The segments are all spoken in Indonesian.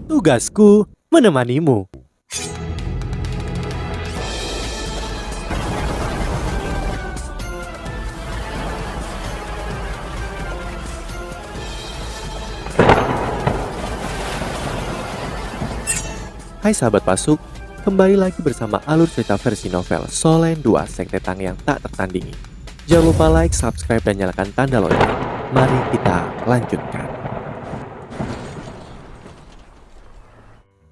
Tugasku menemanimu. Hai sahabat Pasuk, kembali lagi bersama alur cerita versi novel Solen 2 Sekte Tang yang tak tertandingi. Jangan lupa like, subscribe, dan nyalakan tanda lonceng. Mari kita lanjutkan.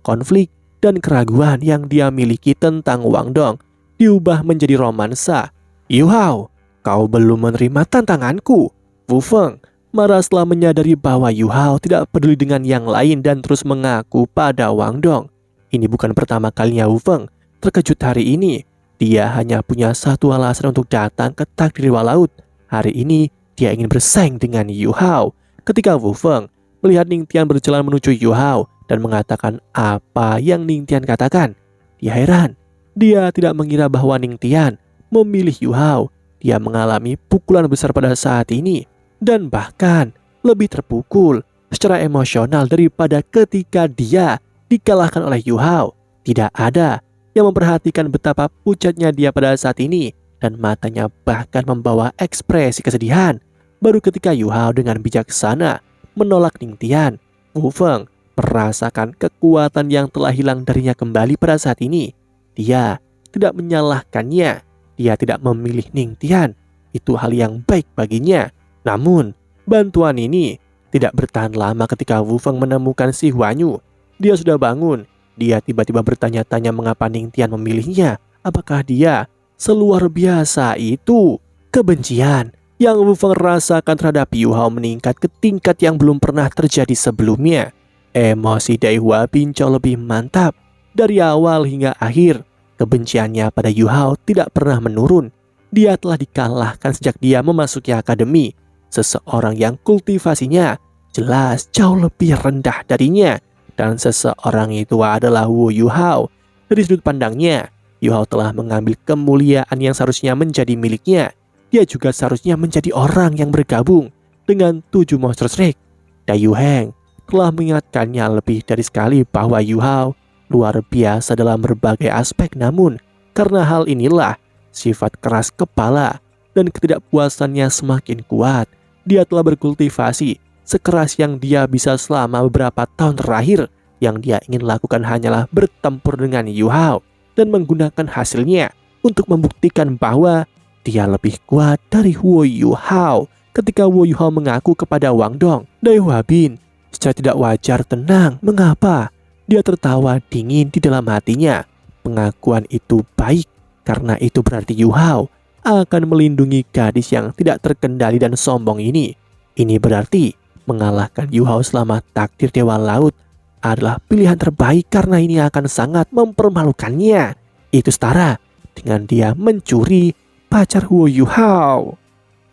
Konflik dan keraguan yang dia miliki tentang Wang Dong diubah menjadi romansa. Yu Hao, kau belum menerima tantanganku. Wu Feng marah setelah menyadari bahwa Yu Hao tidak peduli dengan yang lain dan terus mengaku pada Wang Dong. Ini bukan pertama kalinya Wu Feng terkejut hari ini. Dia hanya punya satu alasan untuk datang ke takdir dewa laut. Hari ini dia ingin bersaing dengan Yu Hao. Ketika Wu Feng melihat Ning Tian berjalan menuju Yu Hao dan mengatakan apa yang Ning Tian katakan, dia heran. Dia tidak mengira bahwa Ning Tian memilih Yu Hao. Dia mengalami pukulan besar pada saat ini dan bahkan lebih terpukul secara emosional daripada ketika dia dikalahkan oleh Yu Hao. Tidak ada yang memperhatikan betapa pucatnya dia pada saat ini dan matanya bahkan membawa ekspresi kesedihan. Baru ketika Yu Hao dengan bijaksana menolak Ning Tian, Wu Feng merasakan kekuatan yang telah hilang darinya kembali pada saat ini. Dia tidak menyalahkannya. Dia tidak memilih Ning Tian. Itu hal yang baik baginya. Namun, bantuan ini tidak bertahan lama ketika Wu Feng menemukan si Huanyu. Dia sudah bangun. Dia tiba-tiba bertanya-tanya mengapa Ning Tian memilihnya. Apakah dia seluar biasa itu? Kebencian yang Wu Feng rasakan terhadap Yu Hao meningkat ke tingkat yang belum pernah terjadi sebelumnya. Emosi Dai Hua Bin jauh lebih mantap. Dari awal hingga akhir, kebenciannya pada Yu Hao tidak pernah menurun. Dia telah dikalahkan sejak dia memasuki akademi. Seseorang yang kultivasinya jelas jauh lebih rendah darinya. Dan seseorang itu adalah Wu Yu Hao. Dari sudut pandangnya, Yu Hao telah mengambil kemuliaan yang seharusnya menjadi miliknya. Dia juga seharusnya menjadi orang yang bergabung dengan 7 monster Snake. Dai Yu Heng telah mengingatkannya lebih dari sekali bahwa Yu Hao luar biasa dalam berbagai aspek. Namun, karena hal inilah sifat keras kepala dan ketidakpuasannya semakin kuat. Dia telah berkultivasi sekeras yang dia bisa selama beberapa tahun terakhir. Yang dia ingin lakukan hanyalah bertempur dengan Yu Hao dan menggunakan hasilnya untuk membuktikan bahwa dia lebih kuat dari Wu Yu Hao. Ketika Wu Yu Hao mengaku kepada Wang Dong, Dai Hua Bin secara tidak wajar tenang. Mengapa? Dia tertawa dingin di dalam hatinya. Pengakuan itu baik karena itu berarti Yu Hao akan melindungi gadis yang tidak terkendali dan sombong ini. Ini berarti mengalahkan Yu Hao selama takdir dewa laut adalah pilihan terbaik karena ini akan sangat mempermalukannya. Itu setara dengan dia mencuri pacar Wu Yu Hao.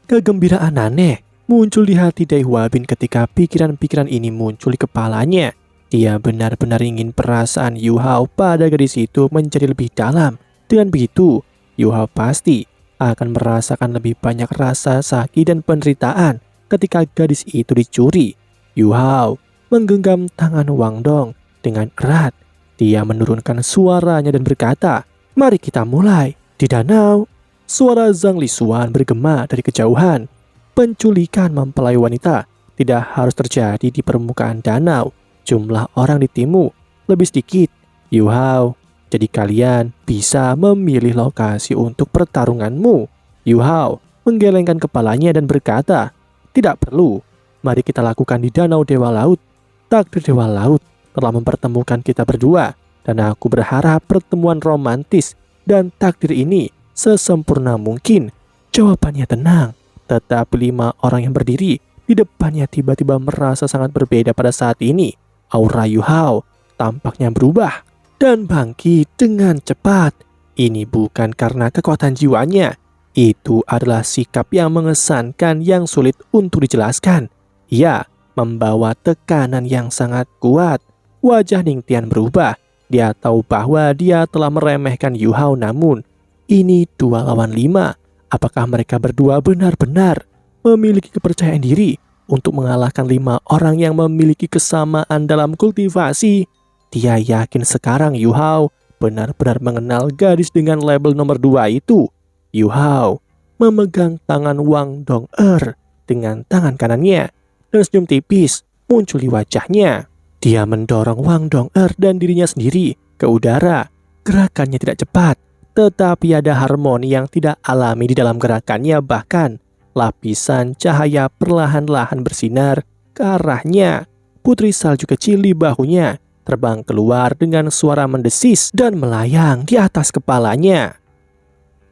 Kegembiraan aneh muncul di hati Dai Hua Bin ketika pikiran-pikiran ini muncul di kepalanya. Dia benar-benar ingin perasaan Yu Hao pada gadis itu menjadi lebih dalam. Dengan begitu, Yu Hao pasti akan merasakan lebih banyak rasa sakit dan penderitaan ketika gadis itu dicuri. Yu Hao menggenggam tangan Wang Dong dengan erat. Dia menurunkan suaranya dan berkata, "Mari kita mulai." Di danau, suara Zhang Lisuan bergema dari kejauhan. Penculikan mempelai wanita tidak harus terjadi di permukaan danau. Jumlah orang di timmu lebih sedikit. Yu Hao, jadi kalian bisa memilih lokasi untuk pertarunganmu. Yu Hao menggelengkan kepalanya dan berkata, "Tidak perlu. Mari kita lakukan di Danau Dewa Laut. Takdir Dewa Laut telah mempertemukan kita berdua, dan aku berharap pertemuan romantis dan takdir ini sesempurna mungkin." Jawabannya tenang, tetapi 5 orang yang berdiri di depannya tiba-tiba merasa sangat berbeda pada saat ini. Aura Yu Hao tampaknya berubah dan bangkit dengan cepat. Ini bukan karena kekuatan jiwanya. Itu adalah sikap yang mengesankan yang sulit untuk dijelaskan. Ia membawa tekanan yang sangat kuat. Wajah Ning Tian berubah. Dia tahu bahwa dia telah meremehkan Yu Hao, namun ini 2 lawan 5. Apakah mereka berdua benar-benar memiliki kepercayaan diri untuk mengalahkan 5 orang yang memiliki kesamaan dalam kultivasi. Dia yakin sekarang Yu Hao benar-benar mengenal gadis dengan label nomor 2 itu. Yu Hao memegang tangan Wang Dong-er dengan tangan kanannya, dan senyum tipis muncul di wajahnya. Dia mendorong Wang Dong-er dan dirinya sendiri ke udara. Gerakannya tidak cepat, tetapi ada harmoni yang tidak alami di dalam gerakannya. Bahkan lapisan cahaya perlahan-lahan bersinar ke arahnya. Putri salju kecil di bahunya terbang keluar dengan suara mendesis dan melayang di atas kepalanya.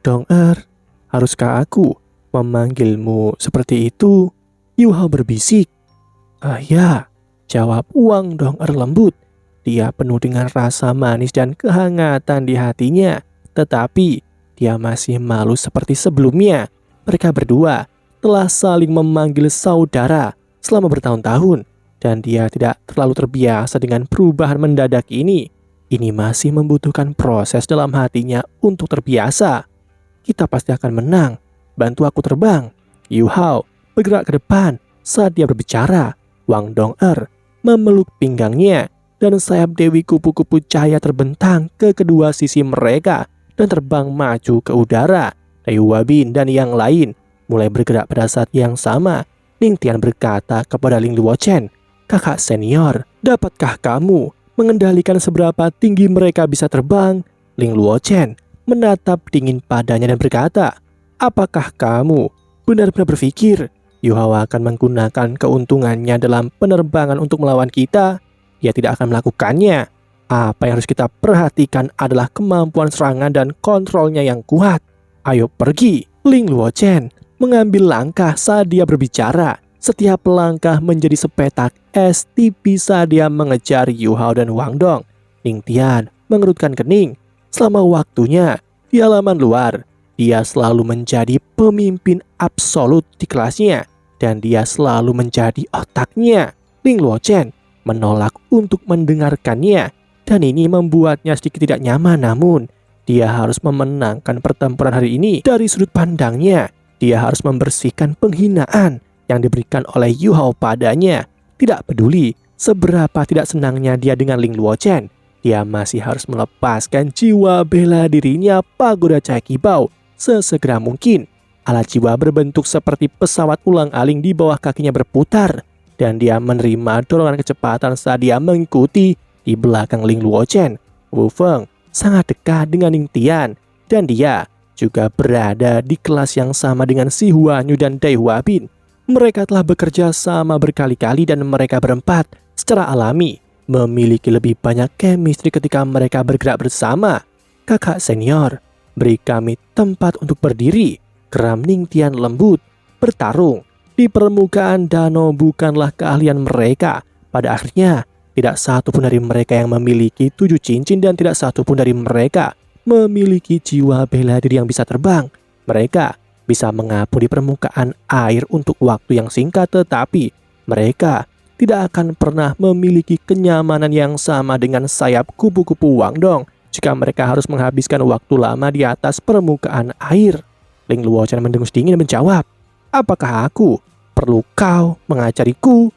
Dong-er, haruskah aku memanggilmu seperti itu? Yu Hao berbisik. Ya, jawab Wang Dong-er lembut. Dia penuh dengan rasa manis dan kehangatan di hatinya, tetapi dia masih malu seperti sebelumnya. Mereka berdua telah saling memanggil saudara selama bertahun-tahun, dan dia tidak terlalu terbiasa dengan perubahan mendadak ini. Ini masih membutuhkan proses dalam hatinya untuk terbiasa. Kita pasti akan menang. Bantu aku terbang. Yu Hao bergerak ke depan saat dia berbicara. Wang Dong-er memeluk pinggangnya, dan sayap Dewi kupu-kupu cahaya terbentang ke kedua sisi mereka dan terbang maju ke udara. Dai Huabin dan yang lain mulai bergerak pada saat yang sama. Ning Tian berkata kepada Ling Luochen, "Kakak senior, dapatkah kamu mengendalikan seberapa tinggi mereka bisa terbang?" Ling Luochen menatap dingin padanya dan berkata, "Apakah kamu benar-benar berpikir Yu Hao akan menggunakan keuntungannya dalam penerbangan untuk melawan kita? Dia tidak akan melakukannya. Apa yang harus kita perhatikan adalah kemampuan serangan dan kontrolnya yang kuat. Ayo pergi." Ling Luochen mengambil langkah saat dia berbicara. Setiap langkah menjadi sepetak es tipis saat dia mengejar Yu Hao dan Wang Dong. Ning Tian mengerutkan kening. Selama waktunya di halaman luar, dia selalu menjadi pemimpin absolut di kelasnya, dan dia selalu menjadi otaknya. Ling Luochen menolak untuk mendengarkannya, dan ini membuatnya sedikit tidak nyaman. Namun dia harus memenangkan pertempuran hari ini dari sudut pandangnya. Dia harus membersihkan penghinaan yang diberikan oleh Yu Hao padanya. Tidak peduli seberapa tidak senangnya dia dengan Ling Luochen, dia masih harus melepaskan jiwa bela dirinya pagoda cahaya kibau sesegera mungkin. Alat jiwa berbentuk seperti pesawat ulang-aling di bawah kakinya berputar, dan dia menerima dorongan kecepatan saat dia mengikuti di belakang Ling Luochen. Wu Feng sangat dekat dengan Ning Tian, dan dia juga berada di kelas yang sama dengan Si Huanyu dan Dai Huabin. Mereka telah bekerja sama berkali-kali, dan mereka berempat secara alami memiliki lebih banyak chemistry ketika mereka bergerak bersama. "Kakak senior, beri kami tempat untuk berdiri," geram Ning Tian lembut. Bertarung di permukaan danau bukanlah keahlian mereka. Pada akhirnya, tidak satu pun dari mereka yang memiliki 7 cincin, dan tidak satu pun dari mereka memiliki jiwa bela diri yang bisa terbang. Mereka bisa mengapung di permukaan air untuk waktu yang singkat, tetapi mereka tidak akan pernah memiliki kenyamanan yang sama dengan sayap kupu-kupu Wang Dong jika mereka harus menghabiskan waktu lama di atas permukaan air. Ling Luochen mendengus dingin dan menjawab, "Apakah aku perlu kau mengajariku?"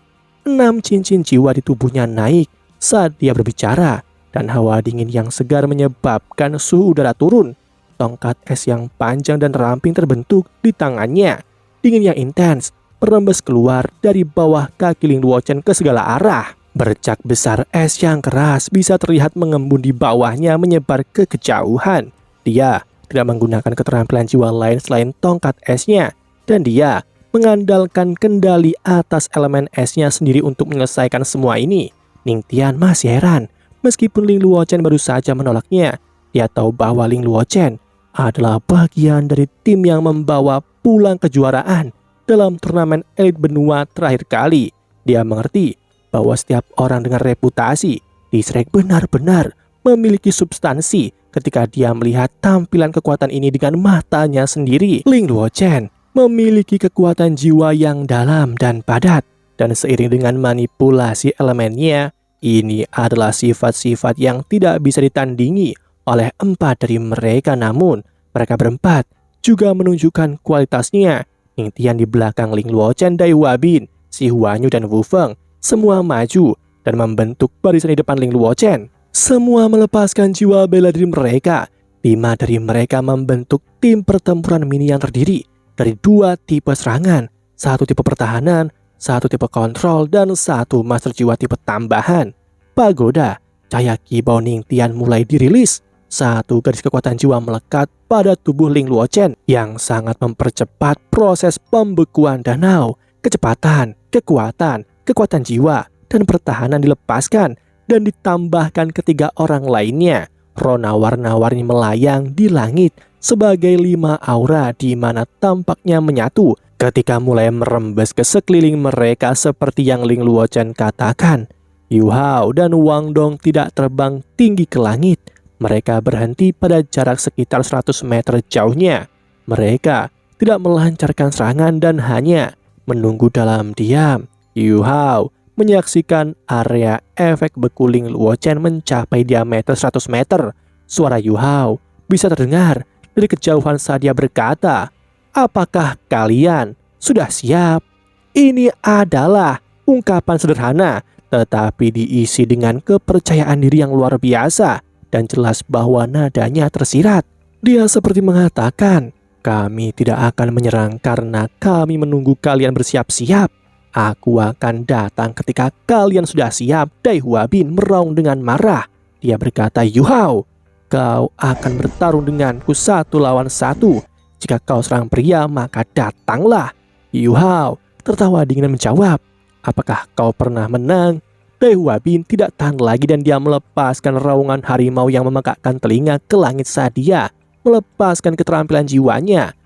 6 cincin jiwa di tubuhnya naik saat dia berbicara, dan hawa dingin yang segar menyebabkan suhu udara turun. Tongkat es yang panjang dan ramping terbentuk di tangannya. Dingin yang intens merembes keluar dari bawah kaki Ling Luochen ke segala arah. Bercak besar es yang keras bisa terlihat mengembun di bawahnya menyebar ke kejauhan. Dia tidak menggunakan keterampilan jiwa lain selain tongkat esnya, dan dia mengandalkan kendali atas elemen esnya sendiri untuk menyelesaikan semua ini. Ning Tian masih heran. Meskipun Ling Luochen baru saja menolaknya, dia tahu bahwa Ling Luochen adalah bagian dari tim yang membawa pulang kejuaraan dalam turnamen elit benua terakhir kali. Dia mengerti bahwa setiap orang dengan reputasi di Shrek benar-benar memiliki substansi ketika dia melihat tampilan kekuatan ini dengan matanya sendiri. Ling Luochen memiliki kekuatan jiwa yang dalam dan padat, dan seiring dengan manipulasi elemennya, ini adalah sifat-sifat yang tidak bisa ditandingi oleh 4 dari mereka. Namun mereka berempat juga menunjukkan kualitasnya. Ning Tian di belakang Ling Luochen, Dai Huabin si Huanyu dan Wu Feng semua maju dan membentuk barisan di depan Ling Luochen. Semua melepaskan jiwa bela diri mereka. 5 dari mereka membentuk tim pertempuran mini yang terdiri dari 2 tipe serangan, 1 tipe pertahanan, 1 tipe kontrol, dan 1 master jiwa tipe tambahan. Pagoda, cahaya Kibao Ningtian mulai dirilis. 1 garis kekuatan jiwa melekat pada tubuh Ling Luochen yang sangat mempercepat proses pembekuan danau. Kecepatan, kekuatan jiwa, dan pertahanan dilepaskan dan ditambahkan ketiga orang lainnya. Rona warna-warni melayang di langit sebagai 5 aura di mana tampaknya menyatu ketika mulai merembes ke sekeliling mereka seperti yang Ling Luochen katakan. Yu Hao dan Wang Dong tidak terbang tinggi ke langit. Mereka berhenti pada jarak sekitar 100 meter jauhnya. Mereka tidak melancarkan serangan dan hanya menunggu dalam diam. Yu Hao menyaksikan area efek beku Ling Luochen mencapai diameter 100 meter. Suara Yu Hao bisa terdengar dari kejauhan saat dia berkata, "Apakah kalian sudah siap?" Ini adalah ungkapan sederhana, tetapi diisi dengan kepercayaan diri yang luar biasa dan jelas bahwa nadanya tersirat. Dia seperti mengatakan, "Kami tidak akan menyerang karena kami menunggu kalian bersiap-siap. Aku akan datang ketika kalian sudah siap." Dai Huabin meraung dengan marah. Dia berkata, "Yu Hao, kau akan bertarung denganku 1 lawan 1. Jika kau serang pria, maka datanglah." Yu Hao tertawa dingin dan menjawab, "Apakah kau pernah menang?" Dai Huabin tidak tahan lagi dan dia melepaskan raungan harimau yang memekakkan telinga ke langit saat dia melepaskan keterampilan jiwanya.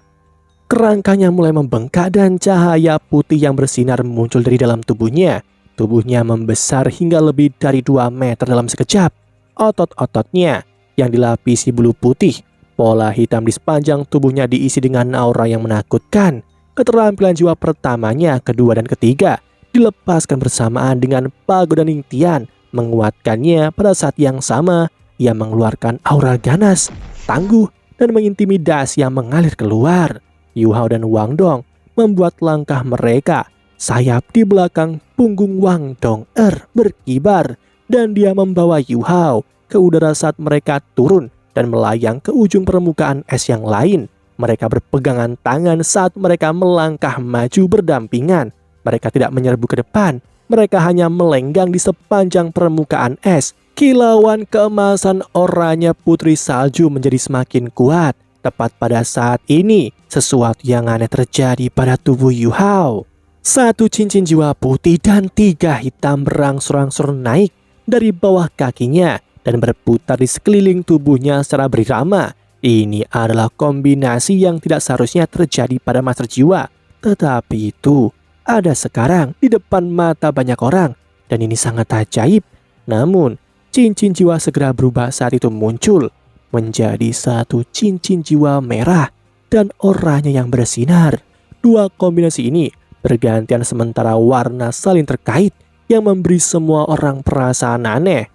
Kerangkanya mulai membengkak dan cahaya putih yang bersinar muncul dari dalam tubuhnya. Tubuhnya membesar hingga lebih dari 2 meter dalam sekejap. Otot-ototnya yang dilapisi bulu putih, pola hitam di sepanjang tubuhnya diisi dengan aura yang menakutkan. Keterampilan jiwa pertamanya, kedua, dan ketiga dilepaskan bersamaan dengan Pagoda Ningtian, menguatkannya. Pada saat yang sama, ia mengeluarkan aura ganas, tangguh, dan mengintimidasi yang mengalir keluar. Yu Hao dan Wang Dong membuat langkah mereka. Sayap di belakang punggung Wang Dong berkibar dan dia membawa Yu Hao ke udara saat mereka turun dan melayang ke ujung permukaan es yang lain. Mereka berpegangan tangan saat mereka melangkah maju berdampingan. Mereka tidak menyerbu ke depan, mereka hanya melenggang di sepanjang permukaan es. Kilauan keemasan oranye putri salju menjadi semakin kuat. Tepat pada saat ini, sesuatu yang aneh terjadi pada tubuh Yu Hao. 1 cincin jiwa putih dan 3 hitam berangsur-angsur naik dari bawah kakinya dan berputar di sekeliling tubuhnya secara berirama. Ini adalah kombinasi yang tidak seharusnya terjadi pada master jiwa, tetapi itu ada sekarang di depan mata banyak orang dan ini sangat ajaib. Namun, cincin jiwa segera berubah saat itu muncul menjadi 1 cincin jiwa merah dan oranye yang bersinar. 2 kombinasi ini bergantian sementara warna saling terkait yang memberi semua orang perasaan aneh.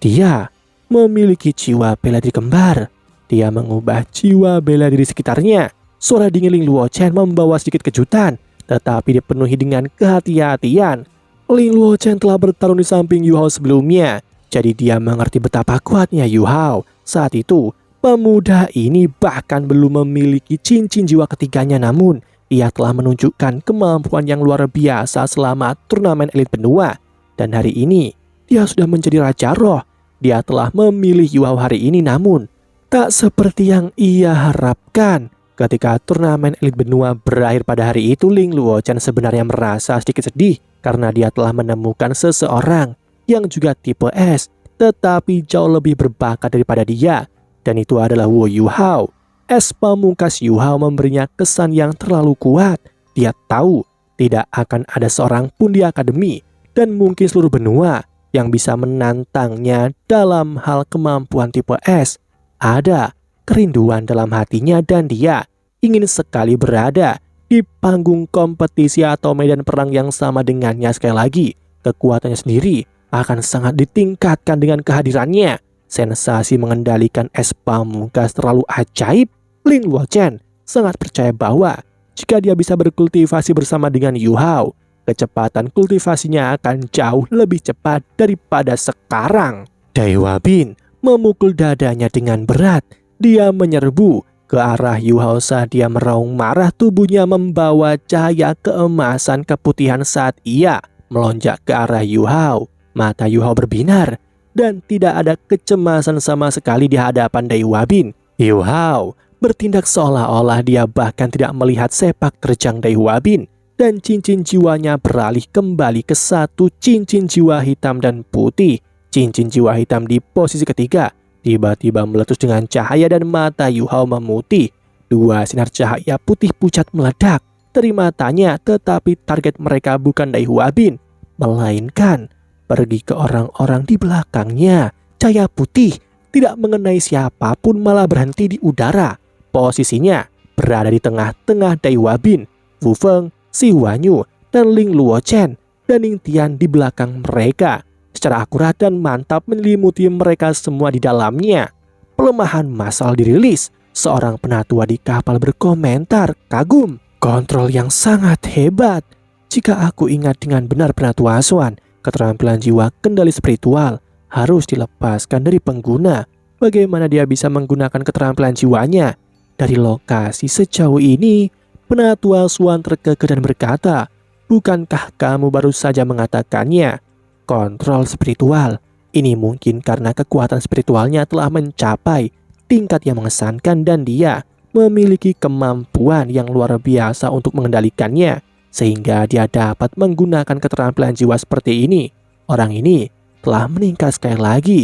Dia memiliki jiwa bela diri kembar. Dia mengubah jiwa bela diri sekitarnya. Suara dingin Ling Luochen membawa sedikit kejutan, tetapi dipenuhi dengan kehati-hatian. Ling Luochen telah bertarung di samping Yu Hao sebelumnya, jadi dia mengerti betapa kuatnya Yu Hao. Saat itu, pemuda ini bahkan belum memiliki cincin jiwa ketiganya, namun ia telah menunjukkan kemampuan yang luar biasa selama turnamen elit benua. Dan hari ini, dia sudah menjadi Raja Roh. Dia telah memilih Yu Hao hari ini, namun tak seperti yang ia harapkan. Ketika turnamen elit benua berakhir pada hari itu, Ling Luochen sebenarnya merasa sedikit sedih karena dia telah menemukan seseorang yang juga tipe S, tetapi jauh lebih berbakat daripada dia. Dan itu adalah Wu Yu Hao. Es pamungkas Yu Hao memberinya kesan yang terlalu kuat. Dia tahu tidak akan ada seorang pun di akademi dan mungkin seluruh benua yang bisa menantangnya dalam hal kemampuan tipe S. Ada kerinduan dalam hatinya dan dia ingin sekali berada di panggung kompetisi atau medan perang yang sama dengannya. Sekali lagi, kekuatannya sendiri akan sangat ditingkatkan dengan kehadirannya. Sensasi mengendalikan es pamungkas terlalu ajaib. Ling Luochen sangat percaya bahwa jika dia bisa berkultivasi bersama dengan Yu Hao, kecepatan kultivasinya akan jauh lebih cepat daripada sekarang. Dewa Bin memukul dadanya dengan berat. Dia menyerbu ke arah Yu Hao saat dia meraung marah. Tubuhnya membawa cahaya keemasan keputihan saat ia melonjak ke arah Yu Hao. Mata Yu Hao berbinar dan tidak ada kecemasan sama sekali di hadapan Dewa Bin. Yu Hao bertindak seolah-olah dia bahkan tidak melihat sepak terjang Dewa Bin, dan cincin jiwanya beralih kembali ke satu cincin jiwa hitam dan putih. Cincin jiwa hitam di posisi ketiga tiba-tiba meletus dengan cahaya dan mata Yu Hao memutih. Dua sinar cahaya putih pucat meledak dari matanya, tetapi target mereka bukan Dewa Bin, melainkan pergi ke orang-orang di belakangnya. Cahaya putih tidak mengenai siapapun, malah berhenti di udara. Posisinya berada di tengah-tengah Dewa Bin, Wu Feng, Si Huanyu, dan Ling Luochen, dan Ning Tian di belakang mereka. Secara akurat dan mantap menyelimuti mereka semua di dalamnya. Pelemahan massal dirilis. Seorang penatua di kapal berkomentar kagum. Kontrol yang sangat hebat. Jika aku ingat dengan benar penatua Asuan, keterampilan jiwa kendali spiritual harus dilepaskan dari pengguna. Bagaimana dia bisa menggunakan keterampilan jiwanya? Dari lokasi sejauh ini, penatua Asuan terkekeh dan berkata, bukankah kamu baru saja mengatakannya? Kontrol spiritual. Ini mungkin karena kekuatan spiritualnya telah mencapai tingkat yang mengesankan dan dia memiliki kemampuan yang luar biasa untuk mengendalikannya, sehingga dia dapat menggunakan keterampilan jiwa seperti ini. Orang ini telah meningkat sekali lagi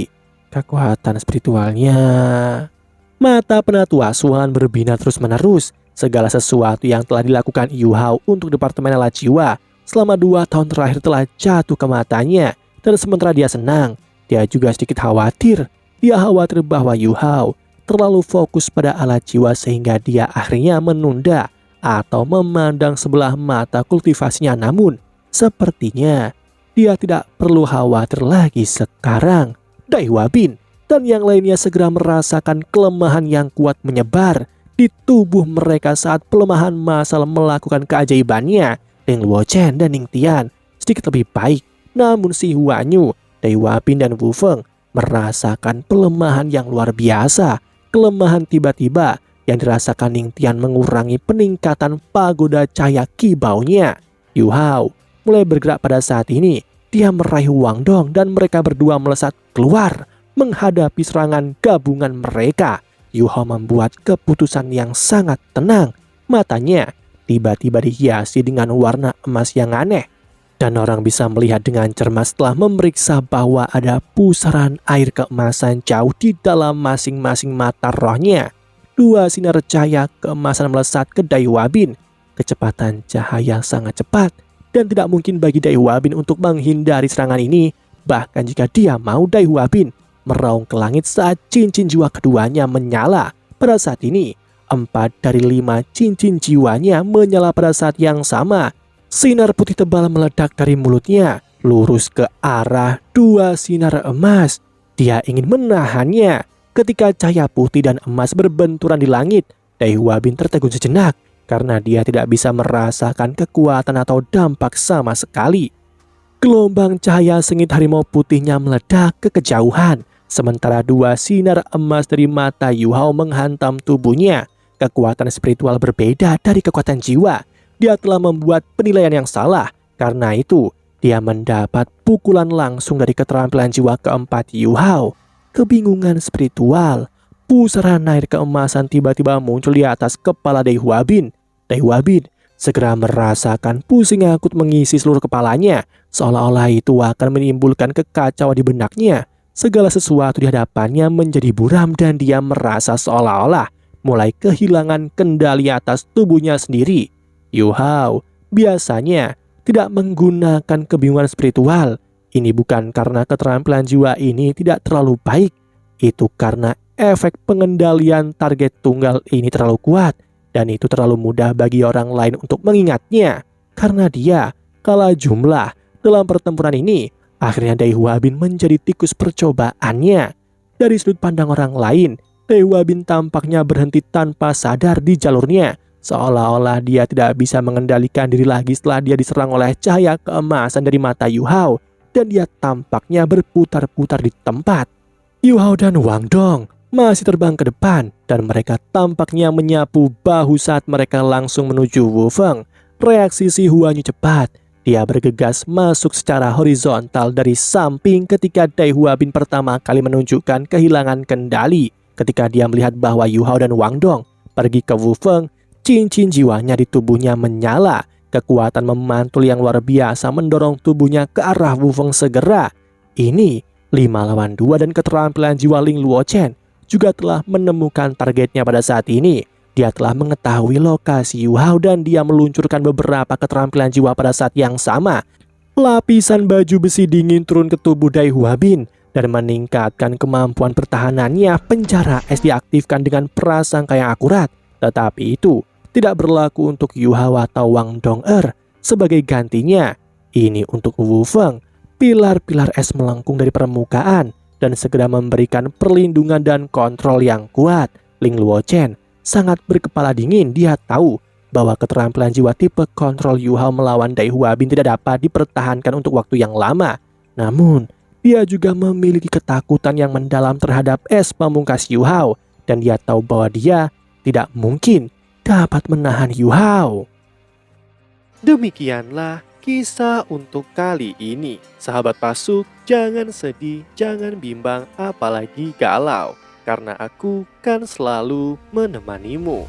kekuatan spiritualnya. Mata penatua Asuan berbinar terus-menerus. Segala sesuatu yang telah dilakukan Yu Hao untuk Departemen Alat Jiwa selama 2 tahun terakhir telah jatuh ke matanya. Dan sementara dia senang, dia juga sedikit khawatir. Dia khawatir bahwa Yu Hao terlalu fokus pada alat jiwa sehingga dia akhirnya menunda atau memandang sebelah mata kultivasinya. Namun sepertinya dia tidak perlu khawatir lagi sekarang. Dewa Bin dan yang lainnya segera merasakan kelemahan yang kuat menyebar di tubuh mereka saat pelemahan massal melakukan keajaibannya. Ling Luochen dan Ning Tian sedikit lebih baik, namun Si Huanyu, Dewa Bin dan Wu Feng merasakan pelemahan yang luar biasa. Kelemahan tiba-tiba yang dirasakan Ning Tian mengurangi peningkatan pagoda cahaya kibaunya. Yu Hao mulai bergerak pada saat ini. Dia meraih Wang Dong dan mereka berdua melesat keluar menghadapi serangan gabungan mereka. Yu Hao membuat keputusan yang sangat tenang. Matanya tiba-tiba dihiasi dengan warna emas yang aneh, dan orang bisa melihat dengan cermat setelah memeriksa bahwa ada pusaran air keemasan jauh di dalam masing-masing mata rohnya. 2 sinar cahaya keemasan melesat ke Dewa Bin. Kecepatan cahaya sangat cepat dan tidak mungkin bagi Dewa Bin untuk menghindari serangan ini. Bahkan jika dia mau, Dewa Bin meraung ke langit saat cincin jiwa keduanya menyala. Pada saat ini 4 dari 5 cincin jiwanya menyala pada saat yang sama. Sinar putih tebal meledak dari mulutnya, lurus ke arah 2 sinar emas. Dia ingin menahannya. Ketika cahaya putih dan emas berbenturan di langit, Dewa Bin tertegun sejenak karena dia tidak bisa merasakan kekuatan atau dampak sama sekali. Gelombang cahaya sengit harimau putihnya meledak ke kejauhan, sementara 2 sinar emas dari mata Yu Hao menghantam tubuhnya. Kekuatan spiritual berbeda dari kekuatan jiwa. Dia telah membuat penilaian yang salah. Karena itu, dia mendapat pukulan langsung dari keterampilan jiwa keempat Yu Hao. Kebingungan spiritual. Pusaran air keemasan tiba-tiba muncul di atas kepala Dewa Bin. Dewa Bin segera merasakan pusing akut mengisi seluruh kepalanya, seolah-olah itu akan menimbulkan kekacauan di benaknya. Segala sesuatu di hadapannya menjadi buram dan dia merasa seolah-olah mulai kehilangan kendali atas tubuhnya sendiri. Yu Hao biasanya tidak menggunakan kebingungan spiritual. Ini bukan karena keterampilan jiwa ini tidak terlalu baik. Itu karena efek pengendalian target tunggal ini terlalu kuat. Dan itu terlalu mudah bagi orang lain untuk mengingatnya. Karena dia kalah jumlah dalam pertempuran ini. Akhirnya Dewa Bin menjadi tikus percobaannya. Dari sudut pandang orang lain, Dewa Bin tampaknya berhenti tanpa sadar di jalurnya. Seolah-olah dia tidak bisa mengendalikan diri lagi setelah dia diserang oleh cahaya keemasan dari mata Yu Hao, dan dia tampaknya berputar-putar di tempat. Yu Hao dan Wang Dong masih terbang ke depan, dan mereka tampaknya menyapu bahu saat mereka langsung menuju Wu Feng. Reaksi si Huanyu cepat. Dia bergegas masuk secara horizontal dari samping ketika Dai Huabin pertama kali menunjukkan kehilangan kendali. Ketika dia melihat bahwa Yu Hao dan Wang Dong pergi ke Wu Feng, cincin jiwanya di tubuhnya menyala. Kekuatan memantul yang luar biasa mendorong tubuhnya ke arah Wu Feng segera. Ini 5 lawan 2 dan keterampilan jiwa Ling Luochen juga telah menemukan targetnya pada saat ini. Dia telah mengetahui lokasi Yu Hao dan dia meluncurkan beberapa keterampilan jiwa pada saat yang sama. Lapisan baju besi dingin turun ke tubuh Dai Huabin dan meningkatkan kemampuan pertahanannya. Penjara es diaktifkan dengan prasangka yang akurat, tetapi itu tidak berlaku untuk Yu Hao atau Wang Dong-er. Sebagai gantinya, ini untuk Wu Feng. Pilar-pilar es melengkung dari permukaan dan segera memberikan perlindungan dan kontrol yang kuat. Ling Luochen sangat berkepala dingin. Dia tahu bahwa keterampilan jiwa tipe kontrol Yu Hao melawan Dai Huabin tidak dapat dipertahankan untuk waktu yang lama. Namun, dia juga memiliki ketakutan yang mendalam terhadap es pamungkas Yu Hao, dan dia tahu bahwa dia tidak mungkin dapat menahan Yu Hao. Demikianlah kisah untuk kali ini. Sahabat Pasuk, jangan sedih, jangan bimbang, apalagi galau, karena aku kan selalu menemanimu.